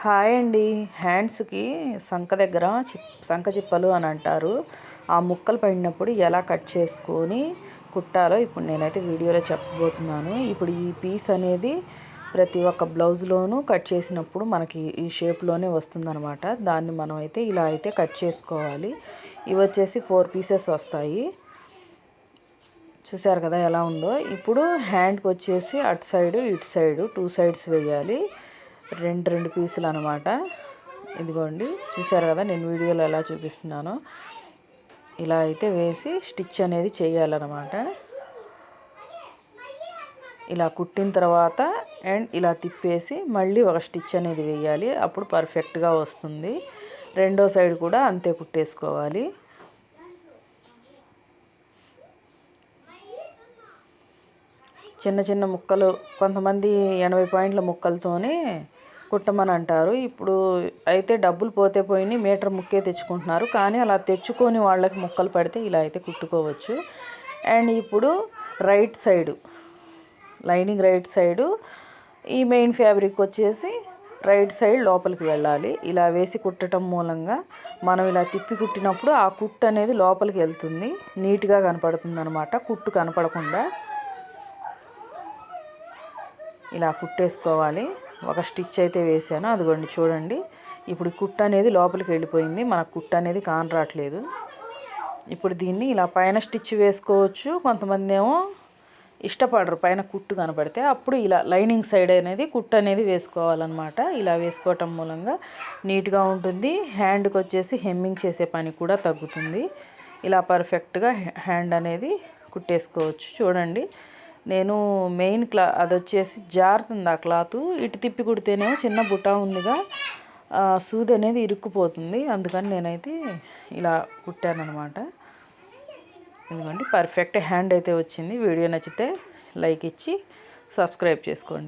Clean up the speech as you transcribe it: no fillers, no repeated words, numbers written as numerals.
Hi అండి. హ్యాండ్స్కి సంక దగ్గర సంక చిప్పలు అని అంటారు. ఆ ముక్కలు పడినప్పుడు ఎలా కట్ చేసుకొని కుట్టాలో ఇప్పుడు నేనైతే వీడియోలో చెప్పబోతున్నాను. ఇప్పుడు ఈ పీస్ అనేది ప్రతి ఒక్క బ్లౌజ్లోనూ కట్ చేసినప్పుడు మనకి ఈ షేప్లోనే వస్తుందన్నమాట. దాన్ని మనం అయితే ఇలా అయితే కట్ చేసుకోవాలి. ఇవి వచ్చేసి 4 పీసెస్ వస్తాయి. చూసారు కదా ఎలా ఉందో. ఇప్పుడు హ్యాండ్కి వచ్చేసి అటు సైడు ఇటు సైడు 2 సైడ్స్ వేయాలి. రెండు పీసులు అనమాట. ఇదిగోండి, చూసారు కదా నేను వీడియోలో ఎలా చూపిస్తున్నానో. ఇలా అయితే వేసి స్టిచ్ అనేది చేయాలన్నమాట. ఇలా కుట్టిన తర్వాత అండ్ ఇలా తిప్పేసి మళ్ళీ ఒక స్టిచ్ అనేది వేయాలి. అప్పుడు పర్ఫెక్ట్గా వస్తుంది. రెండో సైడ్ కూడా అంతే కుట్టేసుకోవాలి. చిన్న చిన్న ముక్కలు, కొంతమంది 80 పాయింట్ల ముక్కలతోనే కుట్టమని అంటారు. ఇప్పుడు అయితే డబ్బులు పోతే పోయి మీటర్ ముక్కే తెచ్చుకుంటున్నారు. కానీ అలా తెచ్చుకొని వాళ్ళకి ముక్కలు పడితే ఇలా అయితే కుట్టుకోవచ్చు. అండ్ ఇప్పుడు right side, lining right side, ఈ మెయిన్ ఫ్యాబ్రిక్ వచ్చేసి రైట్ సైడ్ లోపలికి వెళ్ళాలి. ఇలా వేసి కుట్టడం మూలంగా మనం ఇలా తిప్పి కుట్టినప్పుడు ఆ కుట్టు అనేది లోపలికి వెళ్తుంది, నీట్గా కనపడుతుంది అనమాట. కుట్టు కనపడకుండా ఇలా కుట్టేసుకోవాలి. ఒక స్టిచ్ అయితే వేసాను, అదిగోండి చూడండి. ఇప్పుడు కుట్టు అనేది లోపలికి వెళ్ళిపోయింది, మనకు కుట్టు అనేది కానరాట్లేదు. ఇప్పుడు దీన్ని ఇలా పైన స్టిచ్ వేసుకోవచ్చు. కొంతమంది ఏమో ఇష్టపడరు పైన కుట్టు కనపడితే, అప్పుడు ఇలా లైనింగ్ సైడ్ అనేది కుట్టు అనేది వేసుకోవాలన్నమాట. ఇలా వేసుకోవటం మూలంగా నీట్గా ఉంటుంది. హ్యాండ్కి వచ్చేసి హెమ్మింగ్ చేసే పని కూడా తగ్గుతుంది. ఇలా పర్ఫెక్ట్గా హ్యాండ్ అనేది కుట్టేసుకోవచ్చు. చూడండి, నేను మెయిన్ అది వచ్చేసి జారుతుంది ఆ క్లాత్. ఇటు తిప్పి కుడితేనేమో చిన్న బుటా ఉందిగా, సూది అనేది ఇరుక్కుపోతుంది. అందుకని నేనైతే ఇలా కుట్టాను అనమాట. ఎందుకంటే పర్ఫెక్ట్ హ్యాండ్ అయితే వచ్చింది. వీడియో నచ్చితే లైక్ ఇచ్చి సబ్స్క్రైబ్ చేసుకోండి.